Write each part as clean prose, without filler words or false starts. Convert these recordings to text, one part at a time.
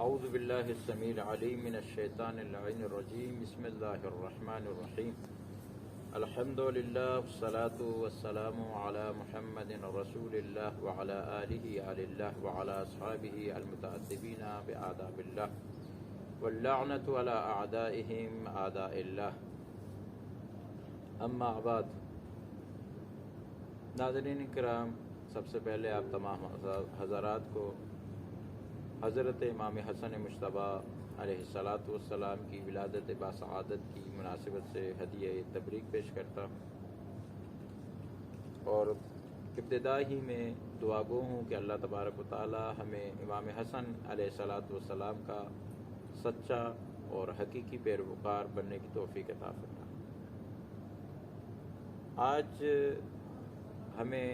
اعوذ باللہ السمیع العلیم من الشیطان اللعین الرجیم بسم اللہ الرحمن الرحیم الحمد للہ والصلاة والسلام علی محمد رسول اللہ وعلی آلہ آل اللہ وعلی اصحابہ المتعدبین بآداب اللہ واللعنۃ علی اعدائہم اعداء اللہ اما بعد۔ ناظرین کرام، سب سے پہلے آپ تمام حضرات کو حضرت امام حسن مجتبیٰ علیہ الصلاۃ والسلام کی ولادت باسعادت کی مناسبت سے ہدیہ تبریک پیش کرتا ہوں، اور ابتدا ہی میں دعا گو ہوں کہ اللہ تبارک و تعالی ہمیں امام حسن علیہ الصلاۃ والسلام کا سچا اور حقیقی پیروکار بننے کی توفیق عطا فرمائے۔ آج ہمیں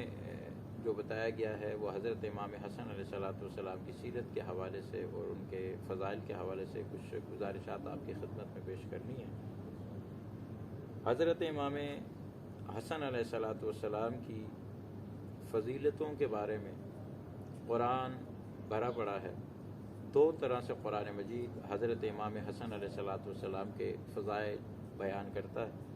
جو بتایا گیا ہے وہ حضرت امام حسن علیہ الصلاۃ والسلام کی سیرت کے حوالے سے اور ان کے فضائل کے حوالے سے کچھ گزارشات آپ کی خدمت میں پیش کرنی ہے۔ حضرت امام حسن علیہ الصلاۃ والسلام کی فضیلتوں کے بارے میں قرآن بھرا پڑا ہے۔ دو طرح سے قرآن مجید حضرت امام حسن علیہ الصلاۃ والسلام کے فضائل بیان کرتا ہے۔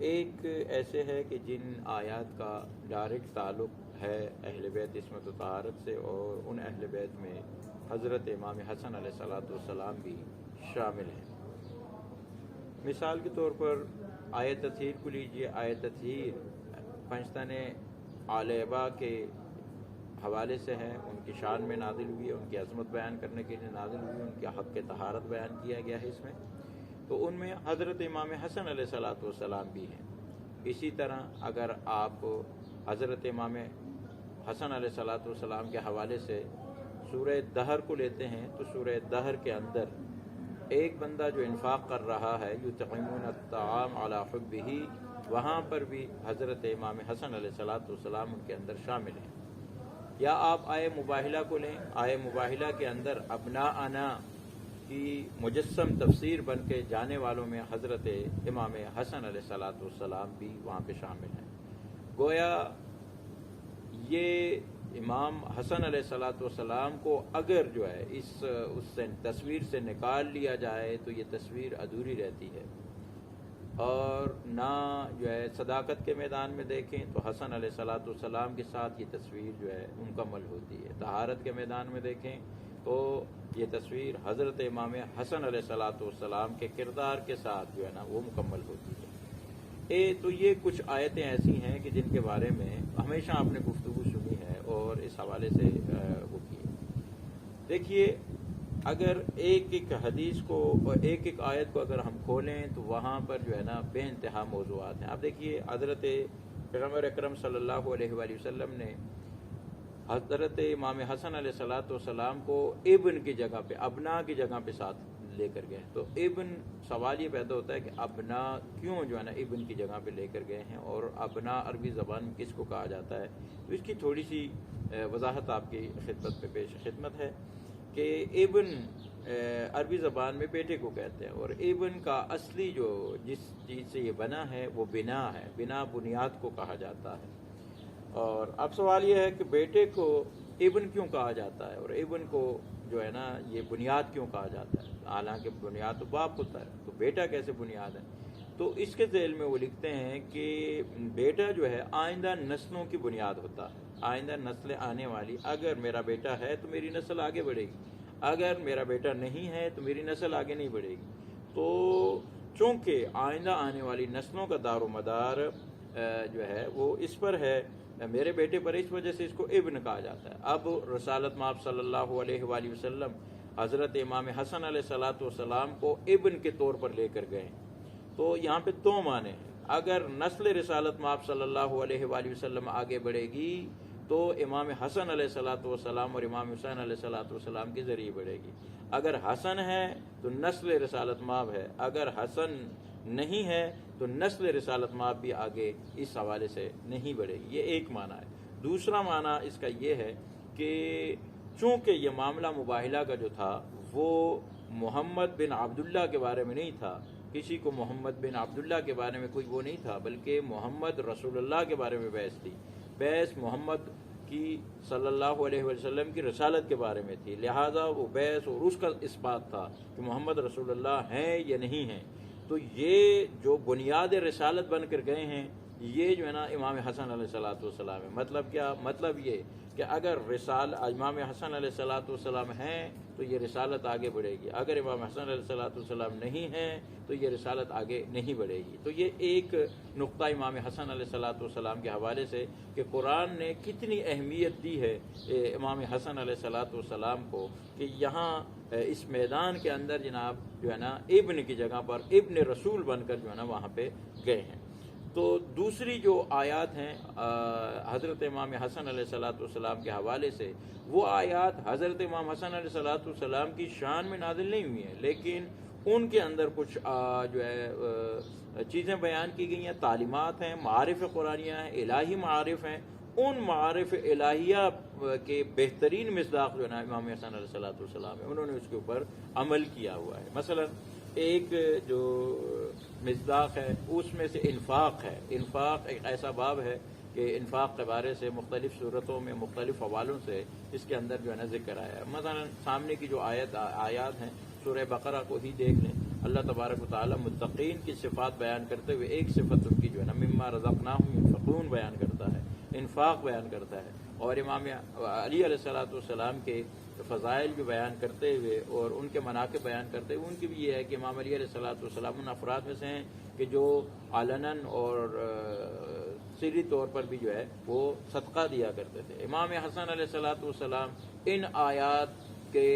ایک ایسے ہے کہ جن آیات کا ڈائریکٹ تعلق ہے اہل بیت عصمت و طہارت سے، اور ان اہل بیت میں حضرت امام حسن علیہ الصلاۃ والسلام بھی شامل ہیں۔ مثال کے طور پر آیت تطہیر کو لیجئے۔ آیت تطہیر پنجتن علیبہ کے حوالے سے ہے، ان کی شان میں نازل ہوئی ہے، ان کی عظمت بیان کرنے کے لیے نازل ہوئی ہے، ان کے حق کے طہارت بیان کیا گیا ہے اس میں، تو ان میں حضرت امام حسن علیہ الصلاۃ والسلام بھی ہیں۔ اسی طرح اگر آپ حضرت امام حسن علیہ الصلاۃ والسلام کے حوالے سے سورہ دہر کو لیتے ہیں تو سورہ دہر کے اندر ایک بندہ جو انفاق کر رہا ہے یطعمون الطعام علی حبہ، وہاں پر بھی حضرت امام حسن علیہ الصلاۃ والسلام ان کے اندر شامل ہیں۔ یا آپ آیہ مباہلہ کو لیں، آیہ مباہلہ کے اندر ابناءنا کی مجسم تفسیر بن کے جانے والوں میں حضرت امام حسن علیہ الصلاۃ والسلام بھی وہاں پہ شامل ہیں۔ گویا یہ امام حسن علیہ الصلاۃ والسلام کو اگر جو ہے اس سے تصویر سے نکال لیا جائے تو یہ تصویر ادھوری رہتی ہے، اور نہ جو ہے صداقت کے میدان میں دیکھیں تو حسن علیہ الصلاۃ والسلام کے ساتھ یہ تصویر جو ہے مکمل ہوتی ہے، طہارت کے میدان میں دیکھیں تو یہ تصویر حضرت امام حسن علیہ الصلاۃ والسلام کے کردار کے ساتھ جو ہے نا وہ مکمل ہوتی ہے۔ تو یہ کچھ آیتیں ایسی ہیں کہ جن کے بارے میں ہمیشہ آپ نے گفتگو سنی ہے اور اس حوالے سے وہ کی ہے۔ دیکھیے، اگر ایک ایک حدیث کو اور ایک ایک آیت کو اگر ہم کھولیں تو وہاں پر جو ہے نا بے انتہا موضوعات ہیں۔ آپ دیکھیے، حضرت پیغمبر اکرم صلی اللہ علیہ وآلہ وسلم نے حضرت امام حسن علیہ الصلاۃ والسلام کو ابن کی جگہ پہ، ابنا کی جگہ پہ ساتھ لے کر گئے، تو ابن سوال یہ پیدا ہوتا ہے کہ ابنا کیوں جو ہے نا ابن کی جگہ پہ لے کر گئے ہیں، اور ابنا عربی زبان میں کس کو کہا جاتا ہے، تو اس کی تھوڑی سی وضاحت آپ کی خدمت پہ پیش خدمت ہے کہ ابن عربی زبان میں بیٹے کو کہتے ہیں، اور ابن کا اصلی جو جس چیز سے یہ بنا ہے وہ بنا ہے، بنا بنیاد کو کہا جاتا ہے۔ اور اب سوال یہ ہے کہ بیٹے کو ابن کیوں کہا جاتا ہے، اور ابن کو جو ہے نا یہ بنیاد کیوں کہا جاتا ہے، حالانکہ بنیاد تو باپ ہوتا ہے، تو بیٹا کیسے بنیاد ہے؟ تو اس کے ذیل میں وہ لکھتے ہیں کہ بیٹا جو ہے آئندہ نسلوں کی بنیاد ہوتا ہے، آئندہ نسلیں آنے والی، اگر میرا بیٹا ہے تو میری نسل آگے بڑھے گی، اگر میرا بیٹا نہیں ہے تو میری نسل آگے نہیں بڑھے گی۔ تو چونکہ آئندہ آنے والی نسلوں کا دار و مدار جو ہے وہ اس پر ہے، میرے بیٹے پر، اس وجہ سے اس کو ابن کہا جاتا ہے۔ اب رسالت مآب صلی اللہ علیہ وآلہ وسلم حضرت امام حسن علیہ الصلاۃ والسلام کو ابن کے طور پر لے کر گئے، تو یہاں پہ دو معنی ہیں۔ اگر نسل رسالت مآب صلی اللہ علیہ وآلہ وسلم آگے بڑھے گی تو امام حسن علیہ الصلاۃ والسلام اور امام حسین علیہ الصلاۃ والسلام کے ذریعے بڑھے گی۔ اگر حسن ہے تو نسل رسالت مآب ہے، اگر حسن نہیں ہے تو نسل رسالت مآب بھی آگے اس حوالے سے نہیں بڑھے گی۔ یہ ایک معنی ہے۔ دوسرا معنی اس کا یہ ہے کہ چونکہ یہ معاملہ مباہلہ کا جو تھا وہ محمد بن عبداللہ کے بارے میں نہیں تھا، کسی کو محمد بن عبداللہ کے بارے میں کوئی وہ نہیں تھا، بلکہ محمد رسول اللہ کے بارے میں بحث تھی۔ بحث محمد کی صلی اللہ علیہ وسلم کی رسالت کے بارے میں تھی، لہٰذا وہ بحث اور اس کا اثبات تھا کہ محمد رسول اللہ ہیں یا نہیں ہیں۔ تو یہ جو بنیاد رسالت بن کر گئے ہیں، یہ جو ہے نا امام حسن علیہ السلام ہے۔ مطلب کیا؟ مطلب یہ کہ اگر امام حسن علیہ السلام ہیں تو یہ رسالت آگے بڑھے گی، اگر امام حسن علیہ السلام نہیں ہیں تو یہ رسالت آگے نہیں بڑھے گی۔ تو یہ ایک نقطہ امام حسن علیہ السلام کے حوالے سے کہ قرآن نے کتنی اہمیت دی ہے امام حسن علیہ السلام کو، کہ یہاں اس میدان کے اندر جناب جو ہے نا ابن کی جگہ پر ابن رسول بن کر جو ہے نا وہاں پہ گئے ہیں۔ تو دوسری جو آیات ہیں حضرت امام حسن علیہ السلام کے حوالے سے، وہ آیات حضرت امام حسن علیہ السلام کی شان میں نازل نہیں ہوئی ہیں، لیکن ان کے اندر کچھ جو ہے چیزیں بیان کی گئی ہیں، تعلیمات ہیں، معارف قرآنیہ ہیں، الہی معارف ہیں۔ ان معارف الہیہ کے بہترین مصداق جو ہے نا امام حسن علیہ السلام ہے، انہوں نے اس کے اوپر عمل کیا ہوا ہے۔ مثلا ایک جو مصداق ہے اس میں سے انفاق ہے۔ انفاق ایک ایسا باب ہے کہ انفاق کے بارے سے مختلف صورتوں میں مختلف حوالوں سے اس کے اندر جو ہے نا ذکر آیا ہے۔ مثلا سامنے کی جو آیات ہیں سورہ بقرہ کو ہی دیکھ لیں، اللہ تبارک و تعالی متقین کی صفات بیان کرتے ہوئے ایک صفت ان کی جو ہے نا مما رزقناہم ينفقون بیان کرتا ہے، انفاق بیان کرتا ہے، اور امام علی علیہ السلام کے فضائل بھی بیان کرتے ہوئے اور ان کے مناقب بیان کرتے ہوئے ان کی بھی یہ ہے کہ امام علی علیہ السلام ان افراد میں سے ہیں کہ جو علناً اور سری طور پر بھی جو ہے وہ صدقہ دیا کرتے تھے۔ امام حسن علیہ السلام ان آیات کے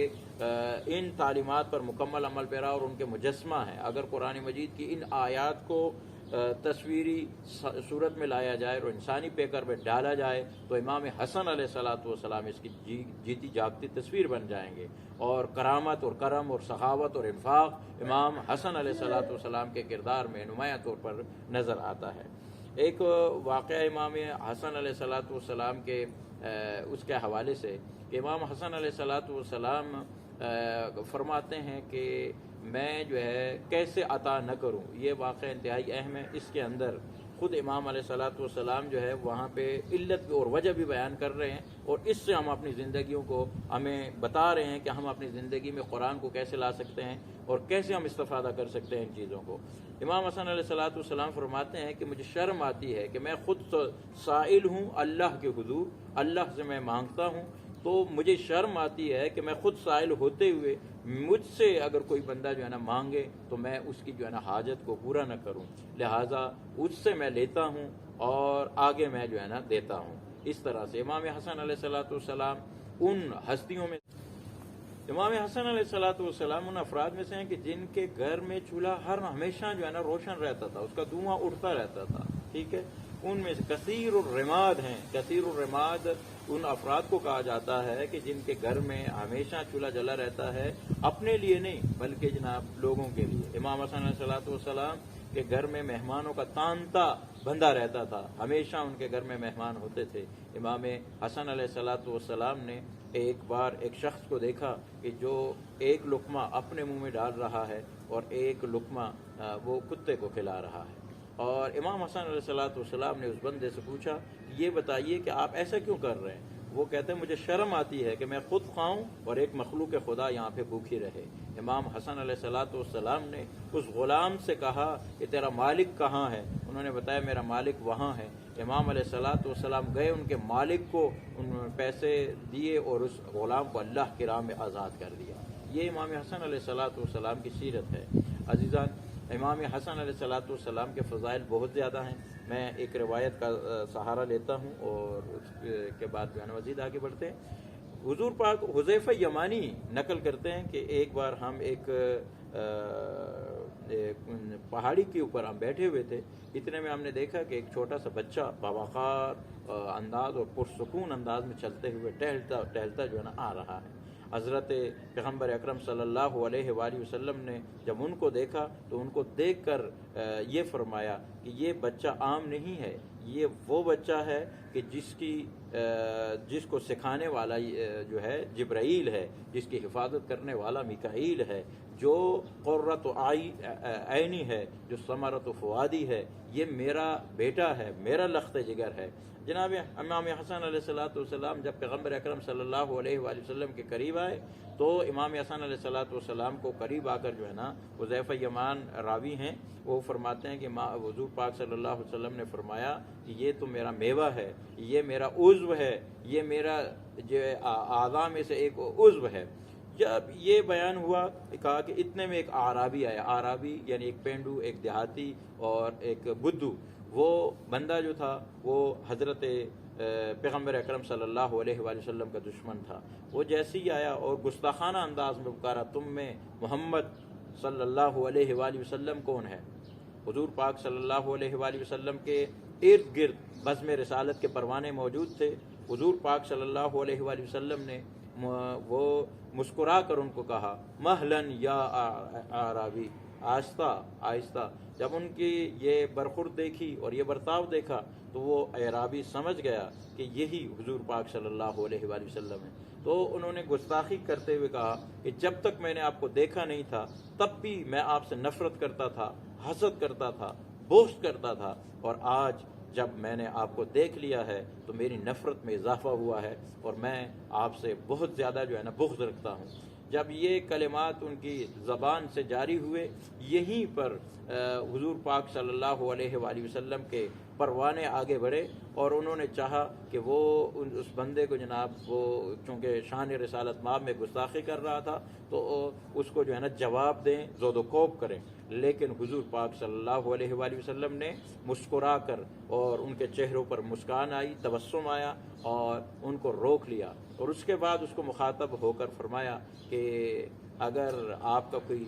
ان تعلیمات پر مکمل عمل پیرا اور ان کے مجسمہ ہیں۔ اگر قرآن مجید کی ان آیات کو تصویری صورت میں لایا جائے اور انسانی پیکر میں ڈالا جائے تو امام حسن علیہ السلام اس کی جیتی جاگتی تصویر بن جائیں گے، اور کرامت اور کرم اور سخاوت اور انفاق امام حسن علیہ السلام کے کردار میں نمایاں طور پر نظر آتا ہے۔ ایک واقعہ امام حسن علیہ السلام کے اس کے حوالے سے کہ امام حسن علیہ السلام فرماتے ہیں کہ میں جو ہے کیسے عطا نہ کروں۔ یہ واقعہ انتہائی اہم ہے۔ اس کے اندر خود امام علیہ السلام جو ہے وہاں پہ علت اور وجہ بھی بیان کر رہے ہیں، اور اس سے ہم اپنی زندگیوں کو ہمیں بتا رہے ہیں کہ ہم اپنی زندگی میں قرآن کو کیسے لا سکتے ہیں اور کیسے ہم استفادہ کر سکتے ہیں ان چیزوں کو۔ امام حسن علیہ السلام فرماتے ہیں کہ مجھے شرم آتی ہے کہ میں خود سائل ہوں اللہ کے حضور، اللہ سے میں مانگتا ہوں، تو مجھے شرم آتی ہے کہ میں خود سائل ہوتے ہوئے مجھ سے اگر کوئی بندہ جو ہے نا مانگے تو میں اس کی جو ہے نا حاجت کو پورا نہ کروں، لہٰذا اس سے میں لیتا ہوں اور آگے میں جو ہے نا دیتا ہوں۔ اس طرح سے امام حسن علیہ السلام ان ہستیوں میں، امام حسن علیہ السلام ان افراد میں سے ہیں کہ جن کے گھر میں چولہا ہمیشہ جو ہے نا روشن رہتا تھا، اس کا دھواں اٹھتا رہتا تھا، ٹھیک ہے۔ ان میں سے کثیر الرماد ہیں۔ کثیر الرماد ان افراد کو کہا جاتا ہے کہ جن کے گھر میں ہمیشہ چولہا جلا رہتا ہے، اپنے لیے نہیں بلکہ جناب لوگوں کے لیے۔ امام حسن علیہ السلام کے گھر میں مہمانوں کا تانتا بندھا رہتا تھا، ہمیشہ ان کے گھر میں مہمان ہوتے تھے۔ امام حسن علیہ السلام نے ایک بار ایک شخص کو دیکھا کہ جو ایک لقمہ اپنے منہ میں ڈال رہا ہے اور ایک لقمہ وہ کتے کو کھلا رہا ہے، اور امام حسن علیہ السلام نے اس بندے سے پوچھا یہ بتائیے کہ آپ ایسا کیوں کر رہے ہیں؟ وہ کہتے ہیں مجھے شرم آتی ہے کہ میں خود کھاؤں اور ایک مخلوق خدا یہاں پہ بھوکی رہے۔ امام حسن علیہ السلام نے اس غلام سے کہا کہ تیرا مالک کہاں ہے؟ انہوں نے بتایا میرا مالک وہاں ہے۔ امام علیہ السلام گئے، ان کے مالک کو انہوں نے پیسے دیے اور اس غلام کو اللہ کی راہ میں آزاد کر دیا۔ یہ امام حسن علیہ السلام کی سیرت ہے۔ عزیزان، امام حسن علیہ السلام کے فضائل بہت زیادہ ہیں۔ میں ایک روایت کا سہارا لیتا ہوں اور اس کے بعد جو ہے نا مزید آگے بڑھتے ہیں۔ حضور پاک حذیفہ یمانی نقل کرتے ہیں کہ ایک بار ہم ایک پہاڑی کے اوپر ہم بیٹھے ہوئے تھے، اتنے میں ہم نے دیکھا کہ ایک چھوٹا سا بچہ باوقار انداز اور پرسکون انداز میں چلتے ہوئے ٹہلتا جو ہے نا آ رہا ہے۔ حضرت پیغمبر اکرم صلی اللہ علیہ وآلہ وسلم نے جب ان کو دیکھا تو ان کو دیکھ کر یہ فرمایا کہ یہ بچہ عام نہیں ہے، یہ وہ بچہ ہے کہ جس کی جس کو سکھانے والا جو ہے جبرائیل ہے، جس کی حفاظت کرنے والا میکائیل ہے، جو قرۃ عینی ہے، جو ثمرۃ فؤادی ہے، یہ میرا بیٹا ہے، میرا لخت جگر ہے۔ جناب امام حسن علیہ السلام جب پیغمبر اکرم صلی اللہ علیہ وآلہ وسلم کے قریب آئے تو امام حسن علیہ السلام کو قریب آ کر جو ہے نا، حذیفہ یمان راوی ہیں، وہ فرماتے ہیں کہ حضور پاک صلی اللہ علیہ وسلم نے فرمایا کہ یہ تو میرا میوہ ہے، یہ میرا عضو ہے، یہ میرا جو اعضاء میں سے ایک عضو ہے۔ جب یہ بیان ہوا، کہا کہ اتنے میں ایک اعرابی آیا، اعرابی یعنی ایک پینڈو، ایک دیہاتی اور ایک بدو۔ وہ بندہ جو تھا وہ حضرت پیغمبر اکرم صلی اللہ علیہ وآلہ وسلم کا دشمن تھا۔ وہ جیسے ہی آیا اور گستاخانہ انداز میں پکارا، تم میں محمد صلی اللہ علیہ وآلہ وسلم کون ہے؟ حضور پاک صلی اللہ علیہ وآلہ وسلم کے ارد گرد بزم رسالت کے پروانے موجود تھے۔ حضور پاک صلی اللہ علیہ وآلہ وسلم نے وہ مسکرا کر ان کو کہا، مہلن یا اعرابی، آہستہ آہستہ۔ جب ان کی یہ برخورد دیکھی اور یہ برتاؤ دیکھا تو وہ اعرابی سمجھ گیا کہ یہی حضور پاک صلی اللہ علیہ وآلہ وسلم ہے۔ تو انہوں نے گستاخی کرتے ہوئے کہا کہ جب تک میں نے آپ کو دیکھا نہیں تھا تب بھی میں آپ سے نفرت کرتا تھا، حسد کرتا تھا، بغض کرتا تھا، اور آج جب میں نے آپ کو دیکھ لیا ہے تو میری نفرت میں اضافہ ہوا ہے اور میں آپ سے بہت زیادہ جو ہے نا بغض رکھتا ہوں۔ جب یہ کلمات ان کی زبان سے جاری ہوئے، یہیں پر حضور پاک صلی اللہ علیہ وآلہ وسلم کے پروانے آگے بڑھے اور انہوں نے چاہا کہ وہ اس بندے کو جناب، وہ چونکہ شان رسالت ماب میں گستاخی کر رہا تھا تو اس کو جو ہے نا جواب دیں، زود و کوب کریں، لیکن حضور پاک صلی اللہ علیہ وآلہ وسلم نے مسکرا کر اور ان کے چہروں پر مسکان آئی، تبسم آیا اور ان کو روک لیا، اور اس کے بعد اس کو مخاطب ہو کر فرمایا کہ اگر آپ کا کوئی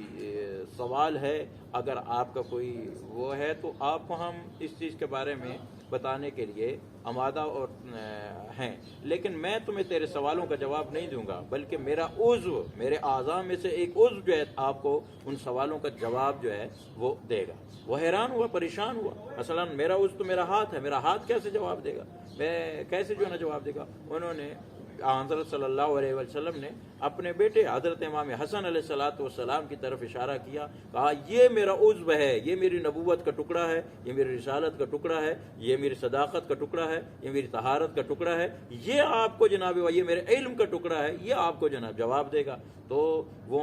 سوال ہے، اگر آپ کا کوئی وہ ہے تو آپ کو ہم اس چیز کے بارے میں بتانے کے لیے آمادہ اور ہیں، لیکن میں تمہیں تیرے سوالوں کا جواب نہیں دوں گا، بلکہ میرا عضو، میرے اعضاء میں سے ایک عضو جو ہے آپ کو ان سوالوں کا جواب جو ہے وہ دے گا۔ وہ حیران ہوا، پریشان ہوا، مثلا میرا عضو تو میرا ہاتھ ہے، میرا ہاتھ کیسے جواب دے گا، میں کیسے جو ہے نا جواب دے گا؟ انہوں نے حضرت صلی اللہ علیہ وسلم نے اپنے بیٹے حضرت امام حسن علیہ السلام کی طرف اشارہ کیا، کہا یہ میرا عضو ہے، یہ میری نبوت کا ٹکڑا ہے، یہ میری رسالت کا ٹکڑا ہے، یہ میری صداقت کا ٹکڑا ہے، یہ میری طہارت کا ٹکڑا ہے، یہ آپ کو جناب، یہ میرے علم کا ٹکڑا ہے، یہ آپ کو جناب جواب دے گا۔ تو وہ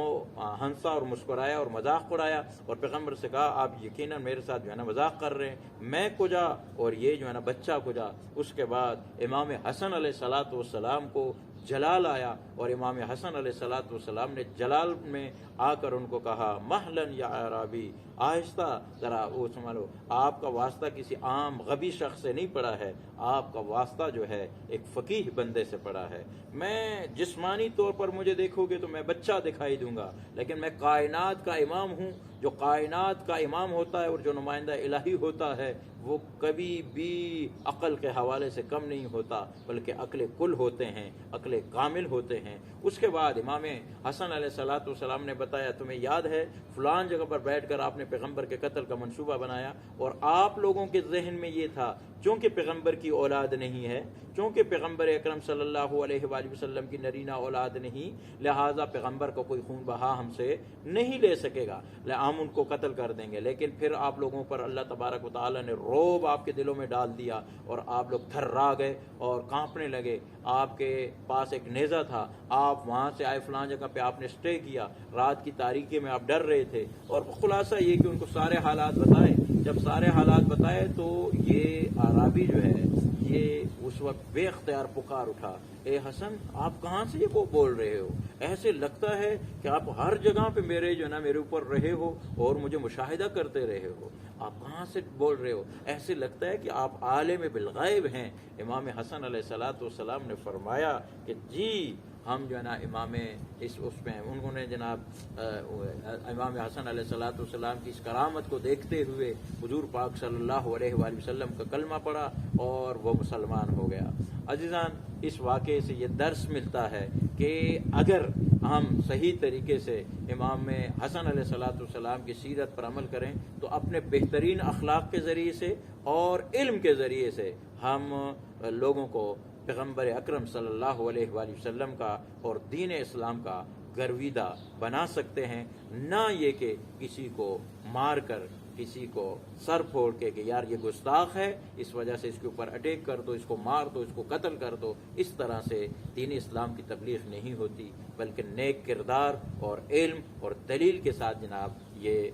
ہنسا اور مسکرایا اور مذاق اڑایا اور پیغمبر سے کہا، آپ یقیناً میرے ساتھ جو ہے نا مذاق کر رہے ہیں، میں کجا اور یہ جو ہے نا بچہ کجا۔ اس کے بعد امام حسن علیہ السلام کو جلال آیا اور امام حسن علیہ السلام نے جلال میں آ کر ان کو کہا، مہلن یا اعرابی، آہستہ، ذرا وہ سنبھالو، آپ کا واسطہ کسی عام غبی شخص سے نہیں پڑا ہے، آپ کا واسطہ جو ہے ایک فقیہ بندے سے پڑا ہے۔ میں جسمانی طور پر مجھے دیکھو گے تو میں بچہ دکھائی دوں گا، لیکن میں کائنات کا امام ہوں۔ جو کائنات کا امام ہوتا ہے اور جو نمائندہ الہی ہوتا ہے وہ کبھی بھی عقل کے حوالے سے کم نہیں ہوتا، بلکہ عقل کل ہوتے ہیں، عقل کامل ہوتے ہیں۔ اس کے بعد امام حسن علیہ السلام نے بتایا، تمہیں یاد ہے فلان جگہ پر بیٹھ کر آپ نے پیغمبر کے قتل کا منصوبہ بنایا اور آپ لوگوں کے ذہن میں یہ تھا چونکہ پیغمبر کی اولاد نہیں ہے، چونکہ پیغمبر اکرم صلی اللہ علیہ وآلہ وسلم کی نرینہ اولاد نہیں، لہٰذا پیغمبر کا کوئی خون بہا ہم سے نہیں لے سکے گا، ہم ان کو قتل کر دیں گے۔ لیکن پھر آپ لوگوں پر اللہ تبارک و تعالیٰ نے روب آپ کے دلوں میں ڈال دیا اور آپ لوگ تھرا گئے اور کانپنے لگے۔ آپ کے پاس ایک نیزہ تھا، آپ وہاں سے آئے، فلان جگہ پہ آپ نے اسٹے کیا، رات کی تاریکی میں آپ ڈر رہے تھے، اور خلاصہ یہ کہ ان کو سارے حالات بتائے۔ جب سارے حالات بتائے تو یہ عربی جو ہے یہ اس وقت بے اختیار پکار اٹھا، اے حسن آپ کہاں سے یہ بول رہے ہو؟ ایسے لگتا ہے کہ آپ ہر جگہ پہ میرے جو ہے نا میرے اوپر رہے ہو اور مجھے مشاہدہ کرتے رہے ہو، آپ کہاں سے بول رہے ہو؟ ایسے لگتا ہے کہ آپ عالم بالغیب ہیں۔ امام حسن علیہ السلام نے فرمایا کہ جی ہم جو ہے نا امام اس میں انہوں نے جناب امام حسن علیہ السلام کی اس کرامت کو دیکھتے ہوئے حضور پاک صلی اللہ علیہ وآلہ وسلم کا کلمہ پڑھا اور وہ مسلمان ہو گیا۔ عزیزان، اس واقعے سے یہ درس ملتا ہے کہ اگر ہم صحیح طریقے سے امام حسن علیہ السلام کی سیرت پر عمل کریں تو اپنے بہترین اخلاق کے ذریعے سے اور علم کے ذریعے سے ہم لوگوں کو پیغمبر اکرم صلی اللہ علیہ وآلہ وسلم کا اور دین اسلام کا گرویدہ بنا سکتے ہیں، نہ یہ کہ کسی کو مار کر، کسی کو سر پھوڑ کے کہ یار یہ گستاخ ہے اس وجہ سے اس کے اوپر اٹیک کر دو، اس کو مار دو، اس کو قتل کر دو۔ اس طرح سے دین اسلام کی تبلیغ نہیں ہوتی، بلکہ نیک کردار اور علم اور دلیل کے ساتھ جناب یہ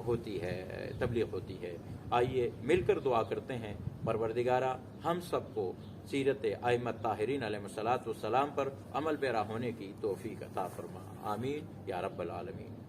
ہوتی ہے، تبلیغ ہوتی ہے۔ آئیے مل کر دعا کرتے ہیں، پروردگارہ ہم سب کو سیرت ائمۃ طاہرین علیہ الصلوۃ والسلام پر عمل پیرا ہونے کی توفیق عطا فرما، آمین یا رب العالمین۔